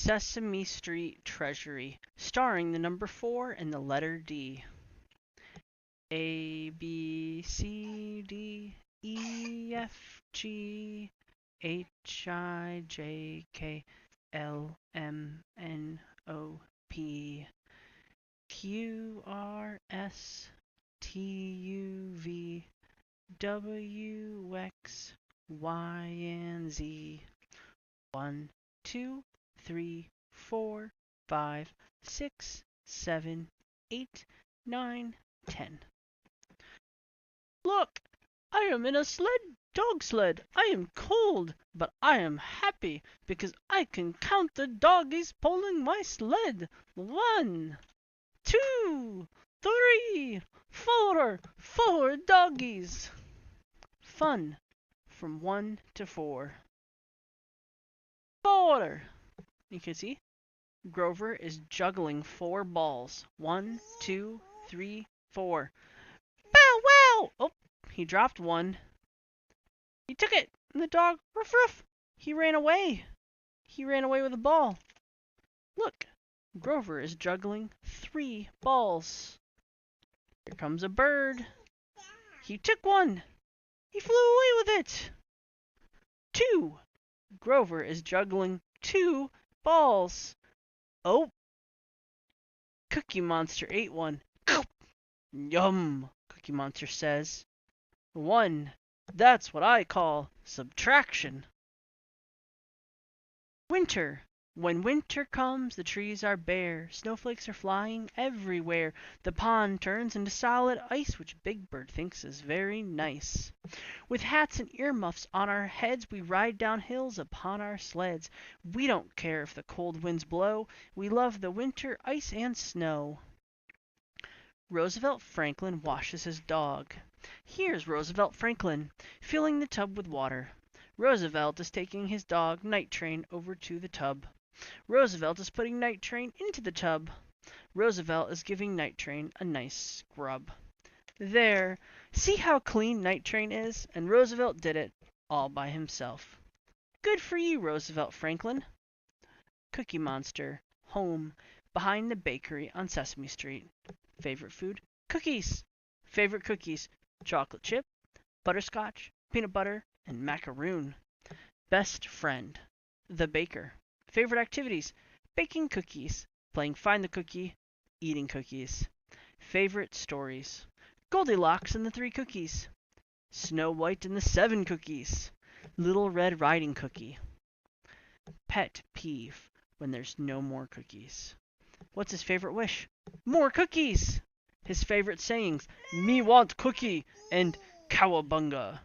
Sesame Street Treasury, starring the number 4 and the letter D. A, B, C, D, E, F, G, H, I, J, K, L, M, N, O, P, Q, R, S, T, U, V, W, X, Y, and Z. 1, 2, 3, 4, 5, 6, 7, 8, 9, 10. Look! I am in a dog sled. I am cold, but I am happy because I can count the doggies pulling my sled. 1, 2, 3, 4, 4 doggies. Fun from 1 to 4. 4. You can see Grover is juggling 4 balls. 1, 2, 3, 4. Bow wow! Oh, he dropped one. He took it, and the dog, ruff ruff, he ran away. He ran away with the ball. Look, Grover is juggling 3 balls. Here comes a bird. He took one. He flew away with it. 2. Grover is juggling 2 balls. Oh, Cookie Monster ate one. Yum, Cookie Monster says. 1. That's what I call subtraction. Winter. When winter comes, the trees are bare. Snowflakes are flying everywhere. The pond turns into solid ice, which Big Bird thinks is very nice. With hats and earmuffs on our heads, we ride down hills upon our sleds. We don't care if the cold winds blow. We love the winter, ice, and snow. Roosevelt Franklin washes his dog. Here's Roosevelt Franklin, filling the tub with water. Roosevelt is taking his dog, Night Train, over to the tub. Roosevelt is putting Night Train into the tub. Roosevelt is giving Night Train a nice scrub. There, see how clean Night Train is? And Roosevelt did it all by himself. Good for you, Roosevelt Franklin. Cookie Monster, home, behind the bakery on Sesame Street. Favorite food? Cookies. Favorite cookies? Chocolate chip, butterscotch, peanut butter, and macaroon. Best friend? The baker. Favorite activities? Baking cookies, playing Find the Cookie, eating cookies. Favorite stories? Goldilocks and the 3 cookies. Snow White and the 7 cookies. Little Red Riding Cookie. Pet peeve when there's no more cookies. What's his favorite wish? More cookies! His favorite sayings, me want cookie and cowabunga.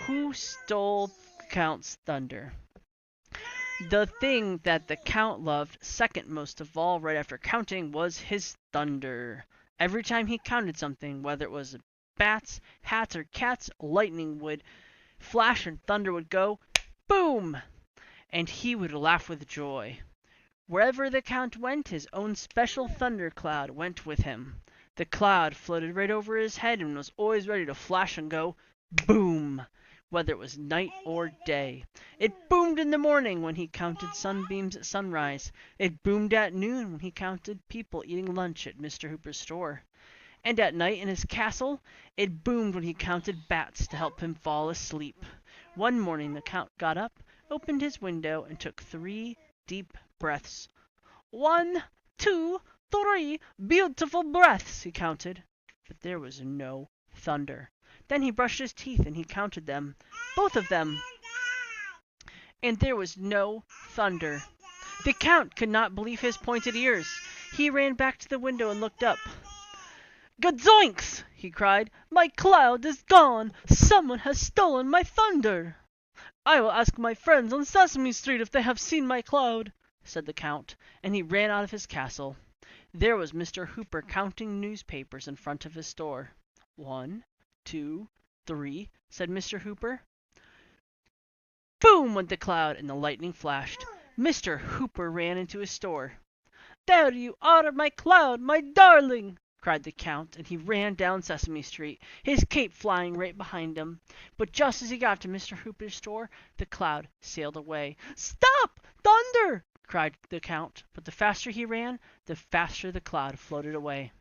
Who stole Count's thunder? The thing that the Count loved second most of all right after counting was his thunder. Every time he counted something, whether it was bats, hats, or cats, lightning would flash and thunder would go, boom! And he would laugh with joy. Wherever the Count went, his own special thunder cloud went with him. The cloud floated right over his head and was always ready to flash and go, boom! Whether it was night or day. It boomed in the morning when he counted sunbeams at sunrise. It boomed at noon when he counted people eating lunch at Mr. Hooper's store. And at night in his castle, it boomed when he counted bats to help him fall asleep. One morning the Count got up, opened his window, and took 3 deep breaths. 1, 2, 3 beautiful breaths, he counted. But there was no thunder. Then he brushed his teeth and he counted them, both of them. And there was no thunder. The Count could not believe his pointed ears. He ran back to the window and looked up. Gazoinks! He cried. My cloud is gone! Someone has stolen my thunder! I will ask my friends on Sesame Street if they have seen my cloud, said the Count, and he ran out of his castle. There was Mr. Hooper counting newspapers in front of his store. 1, 2, 3, said Mr. Hooper. Boom went the cloud, and the lightning flashed. Mr. Hooper ran into his store. There you are, my cloud, my darling, cried the Count, and he ran down Sesame Street, his cape flying right behind him. But just as he got to Mr. Hooper's store, the cloud sailed away. Stop! thunder!" cried the Count, but the faster he ran, the faster the cloud floated away.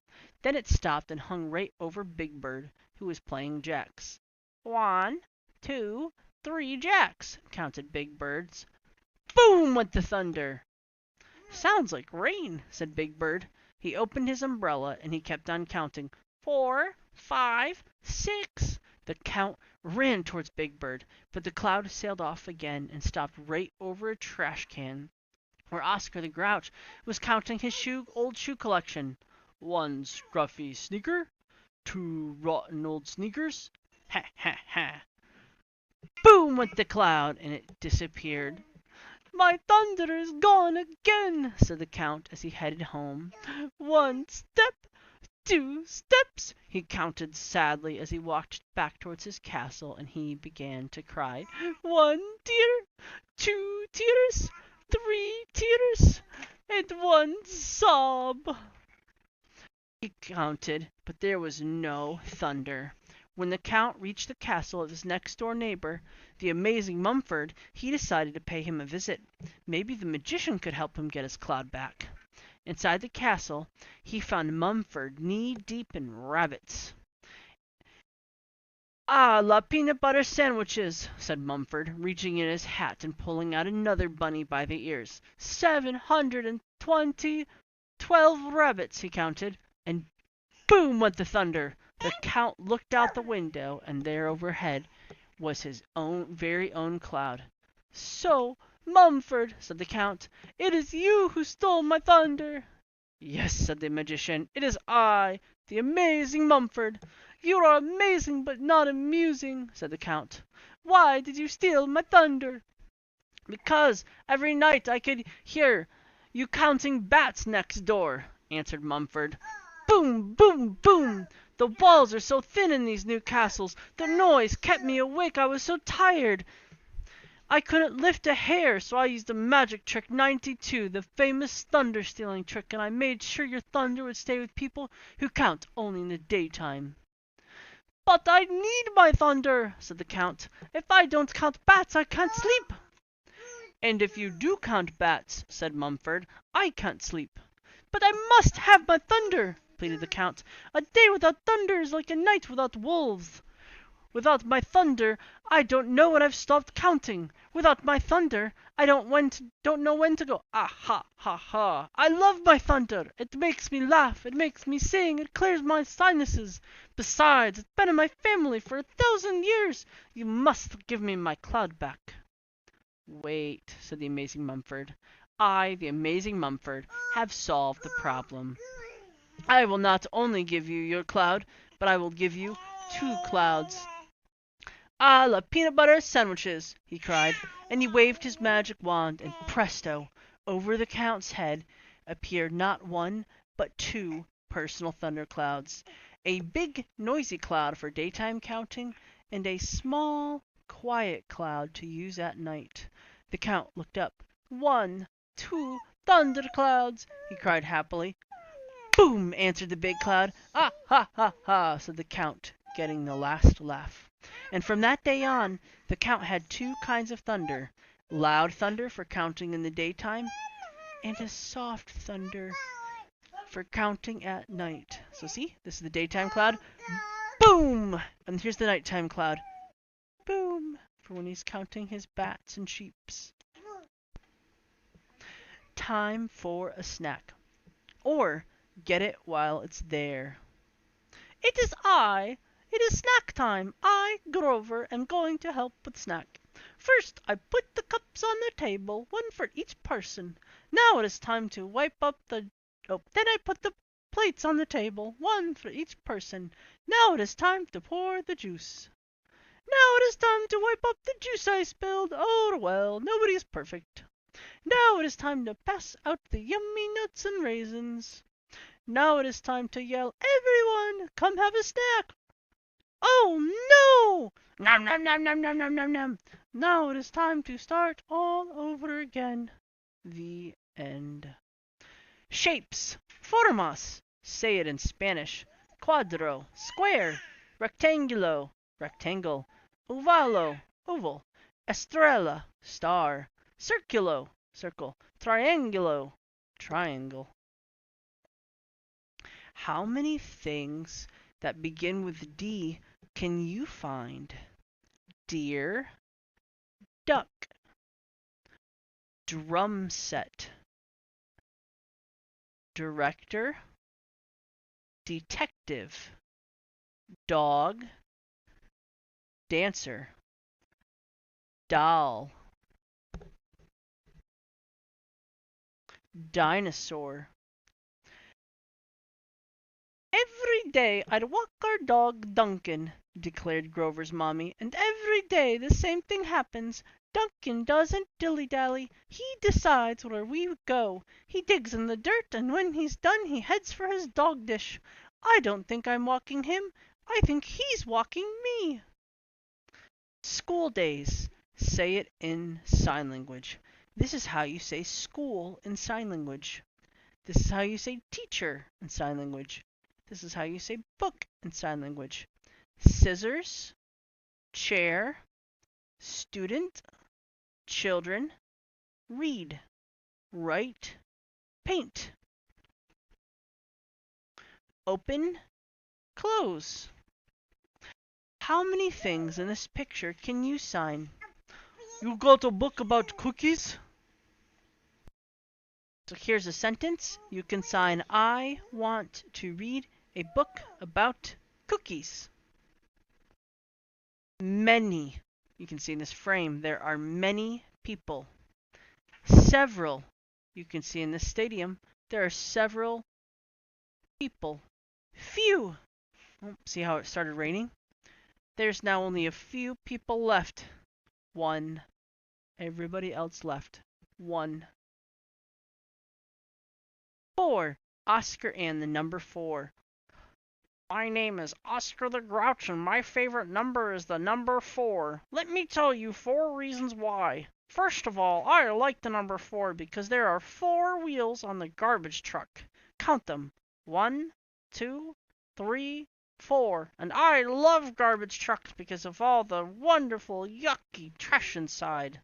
Then it stopped and hung right over Big Bird, who was playing jacks. 1, 2, 3 jacks, counted Big Bird's. Boom went the thunder. "Sounds like rain," said Big Bird. He opened his umbrella and he kept on counting. 4, 5, 6. The Count ran towards Big Bird, but the cloud sailed off again and stopped right over a trash can where Oscar the Grouch was counting his old shoe collection. 1 scruffy sneaker, 2 rotten old sneakers. Ha ha ha. Boom went the cloud and it disappeared. "My thunder is gone again," said the Count as he headed home. 1 step, 2 steps, he counted sadly as he walked back towards his castle, and he began to cry. 1 tear, 2 tears, 3 tears, and 1 sob. He counted, but there was no thunder. When the Count reached the castle of his next-door neighbor, the amazing Mumford, he decided to pay him a visit. Maybe the magician could help him get his cloud back. Inside the castle, he found Mumford knee-deep in rabbits. "Ah, la peanut butter sandwiches," said Mumford, reaching in his hat and pulling out another bunny by the ears. 720, 12 rabbits, he counted, and boom went the thunder. The Count looked out the window, and there overhead was his very own cloud. "So, Mumford," said the Count, "it is you who stole my thunder." "Yes," said the magician, "it is I, the amazing Mumford." "You are amazing, but not amusing," said the Count. "Why did you steal my thunder?" "Because every night I could hear you counting bats next door," answered Mumford. Boom, boom, boom! The walls are so thin in these new castles. The noise kept me awake. I was so tired I couldn't lift a hair, so I used the magic trick 92, the famous thunder stealing trick, and I made sure your thunder would stay with people who count only in the daytime. "But I need my thunder," said the Count. "If I don't count bats, I can't sleep." "And if you do count bats," said Mumford, "I can't sleep." "But I must have my thunder," pleaded the Count. "A day without thunder is like a night without wolves. Without my thunder, I don't know when I've stopped counting. Without my thunder, I don't know when to go. Ah ha ha ha! I love my thunder. It makes me laugh. It makes me sing. It clears my sinuses. Besides, it's been in my family for 1,000 years. You must give me my cloud back." "Wait," said the amazing Mumford. "I, the amazing Mumford, have solved the problem. I will not only give you your cloud, but I will give you 2 clouds." "Ah, la peanut butter sandwiches!" he cried, and he waved his magic wand, and presto! Over the Count's head appeared not 1, but 2 personal thunderclouds. A big, noisy cloud for daytime counting, and a small, quiet cloud to use at night. The Count looked up. 1, 2 thunderclouds! he cried happily. "Boom!" answered the big cloud. "Ah, ha, ha, ha!" said the Count, getting the last laugh. And from that day on, the Count had 2 kinds of thunder. Loud thunder for counting in the daytime, and a soft thunder for counting at night. So see, this is the daytime cloud. Boom! And here's the nighttime cloud. Boom! For when he's counting his bats and sheeps. Time for a snack. Or get it while it's there. "It is I! It is snack time! I, Grover, am going to help with snack. First I put the cups on the table, 1 for each person. Now it is time to wipe up the... then I put the plates on the table, 1 for each person. Now it is time to pour the juice. Now it is time to wipe up the juice I spilled. Oh well, nobody is perfect. Now it is time to pass out the yummy nuts and raisins. Now it is time to yell, 'Everyone, come have a snack!' Oh no! Nom nom nom nom nom nom nom nom. Now it is time to start all over again." The end. Shapes. Formas. Say it in Spanish. Cuadro, square. Rectangulo, rectangle. Ovalo, oval. Estrella, star. Circulo, circle. Triangulo, triangle. How many things that begin with D can you find? Deer, duck, drum set, director, detective, dog, dancer, doll, dinosaur. Every day I'd walk our dog Duncan, declared Grover's mommy, and every day the same thing happens. Duncan doesn't dilly-dally. He decides where we go. He digs in the dirt, and when he's done he heads for his dog dish. I don't think I'm walking him. I think he's walking me. School days. Say it in sign language. This is how you say school in sign language. This is how you say teacher in sign language. This is how you say book in sign language. Scissors, chair, student, children, read, write, paint. Open, close. How many things in this picture can you sign? You got a book about cookies? So here's a sentence. You can sign, I want to read a book about cookies. Many. You can see in this frame, there are many people. Several. You can see in this stadium, there are several people. Few. Oh, see how it started raining? There's now only a few people left. One. Everybody else left. One. 4. Oscar and the number 4. My name is Oscar the Grouch, and my favorite number is the number 4. Let me tell you 4 reasons why. First of all, I like the number 4 because there are 4 wheels on the garbage truck. Count them. 1, 2, 3, 4. And I love garbage trucks because of all the wonderful, yucky trash inside.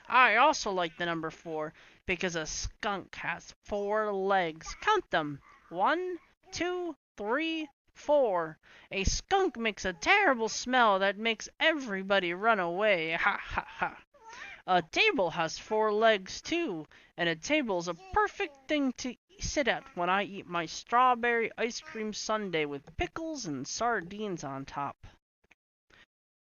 I also like the number 4 because a skunk has 4 legs. Count them. 1, 2, 3, 4. A skunk makes a terrible smell that makes everybody run away. Ha ha ha. A table has 4 legs too, and a table's a perfect thing to sit at when I eat my strawberry ice cream sundae with pickles and sardines on top.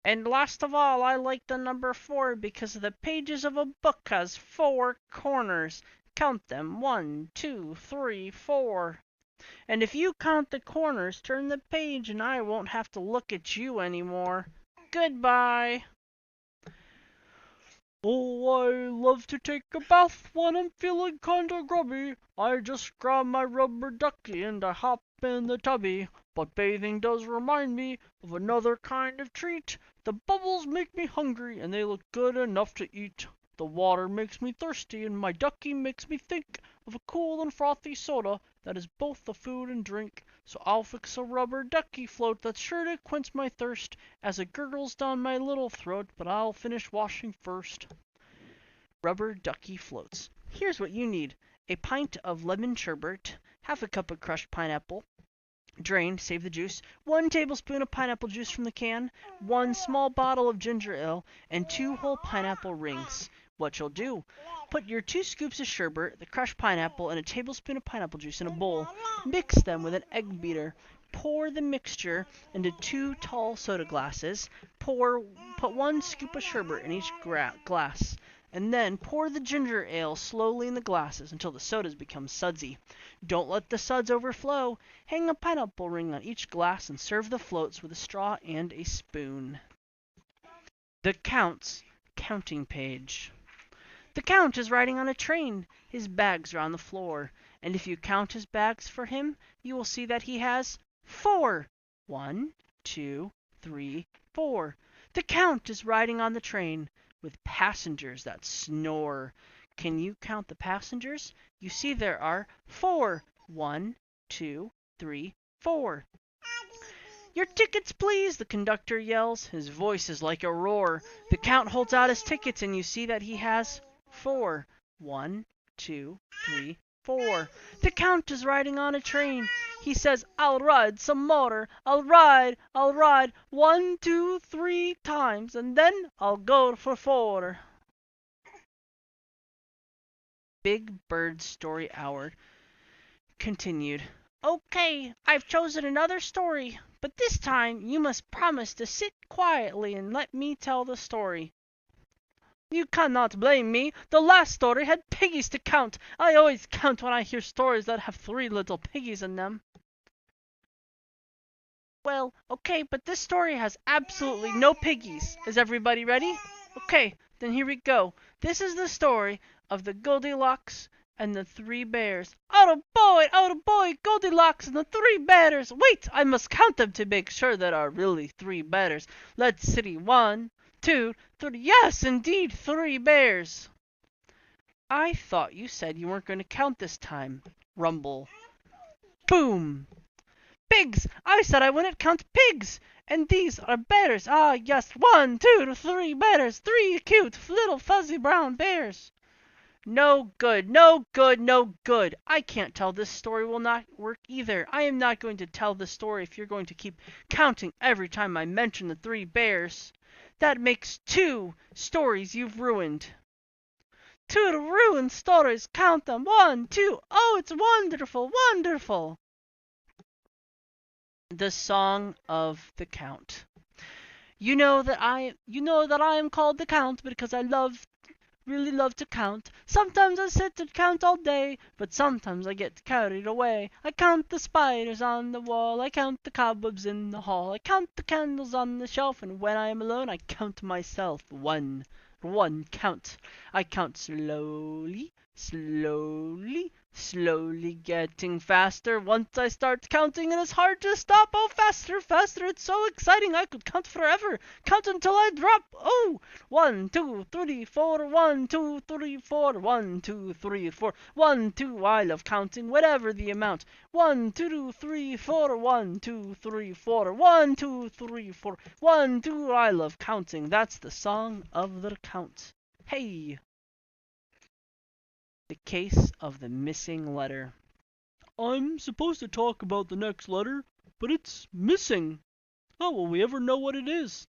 And last of all, I like the number 4 because the pages of a book has 4 corners. Count them. 1, 2, 3, 4. And if you count the corners, turn the page and I won't have to look at you anymore. Goodbye. Oh, I love to take a bath when I'm feeling kinda grubby. I just grab my rubber ducky and I hop in the tubby. But bathing does remind me of another kind of treat. The bubbles make me hungry and they look good enough to eat. The water makes me thirsty and my ducky makes me think of a cool and frothy soda that is both a food and drink. So I'll fix a rubber ducky float that's sure to quench my thirst as it gurgles down my little throat, but I'll finish washing first. Rubber ducky floats. Here's what you need. A pint of lemon sherbet, half a cup of crushed pineapple, drain, save the juice, 1 tablespoon of pineapple juice from the can, 1 small bottle of ginger ale, and 2 whole pineapple rings. What you'll do, put your 2 scoops of sherbet, the crushed pineapple, and a tablespoon of pineapple juice in a bowl. Mix them with an egg beater. Pour the mixture into 2 tall soda glasses. Put 1 scoop of sherbet in each glass. And then pour the ginger ale slowly in the glasses until the sodas become sudsy. Don't let the suds overflow. Hang a pineapple ring on each glass and serve the floats with a straw and a spoon. The Count's counting page. The Count is riding on a train. His bags are on the floor. And if you count his bags for him, you will see that he has 4. 1, 2, 3, 4. The Count is riding on the train with passengers that snore. Can you count the passengers? You see there are 4. 1, 2, 3, 4. Your tickets, please, the conductor yells. His voice is like a roar. The Count holds out his tickets and you see that he has 4. 1, 2, 3, 4. The Count is riding on a train. He says, I'll ride some more. I'll ride, 1, 2, 3 times, and then I'll go for 4. Big Bird Story Hour continued. Okay, I've chosen another story, but this time you must promise to sit quietly and let me tell the story. You cannot blame me. The last story had piggies to count. I always count when I hear stories that have 3 little piggies in them. Well, okay, but this story has absolutely no piggies. Is everybody ready? Okay, then here we go. This is the story of the Goldilocks and the 3 bears. Oh boy, Goldilocks and the 3 bears. Wait, I must count them to make sure there are really 3 bears. Let's see, 1, 2, 3. Yes, indeed, 3 bears. I thought you said you weren't going to count this time. Rumble. Boom. Pigs! I said I wouldn't count pigs! And these are bears. Ah, yes, 1, 2, 3 bears. 3 cute, little fuzzy brown bears. No good, no good, no good. I can't tell this story will not work either. I am not going to tell this story if you're going to keep counting every time I mention the 3 bears. That makes 2 stories you've ruined. 2 ruined stories. Count them. 1, 2. Oh, it's wonderful, wonderful. The Song of the Count. You know that I am called the Count because I really love to count. Sometimes I sit and count all day, but sometimes I get carried away. I count the spiders on the wall, I count the cobwebs in the hall, I count the candles on the shelf, and when I am alone I count myself. 1 count. I count slowly, slowly getting faster. Once I start counting, it is hard to stop. Oh, faster, faster, it's so exciting. I could count forever. Count until I drop. Oh, 1, 2, 3, 4, 1, 2, 3, 4, 1, 2, 3, 4, 1, 2. I love counting, whatever the amount. 1, 2, 3, 4, 1, 2, 3, 4, 1, 2, 3, 4, 1, 2. I love counting. That's the Song of the Count. Hey! The Case of the Missing Letter. I'm supposed to talk about the next letter, but it's missing. How will we ever know what it is?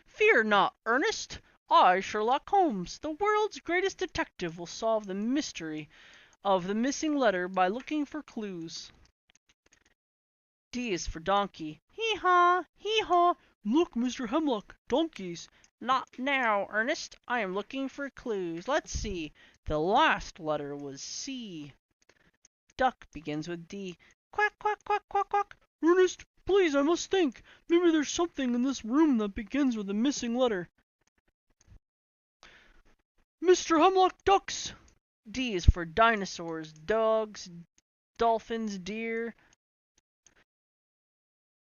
Fear not, Ernest. I, Sherlock Holmes, the world's greatest detective, will solve the mystery of the missing letter by looking for clues. D is for donkey. Hee-haw, hee-haw. Look, Mr. Hemlock, donkeys. Not now, Ernest. I am looking for clues. Let's see. The last letter was C. Duck begins with D. Quack, quack, quack, quack, quack. Ernest, please, I must think. Maybe there's something in this room that begins with a missing letter. Mr. Hemlock, ducks. D is for dinosaurs, dogs, dolphins, deer.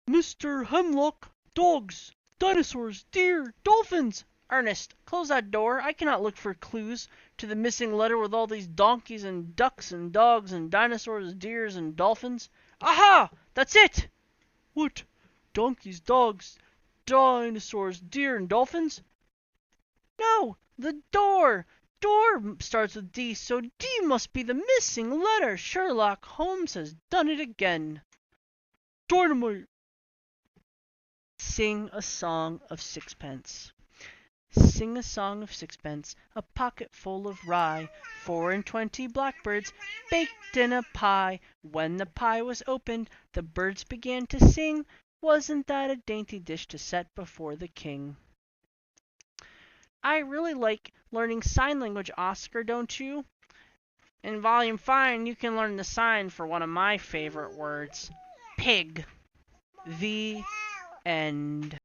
Mr. Hemlock, dogs, dinosaurs, deer, dolphins. Ernest, close that door. I cannot look for clues to the missing letter with all these donkeys and ducks and dogs and dinosaurs, deers and dolphins. Aha! That's it! What? Donkeys, dogs, dinosaurs, deer and dolphins? No, the door. Door starts with D, so D must be the missing letter. Sherlock Holmes has done it again. Dynamite! Sing a song of sixpence. Sing a song of sixpence, a pocket full of rye, 24 blackbirds baked in a pie. When the pie was opened, the birds began to sing. Wasn't that a dainty dish to set before the king? I really like learning sign language, Oscar, don't you? In Volume 5, you can learn the sign for one of my favorite words, pig. The end.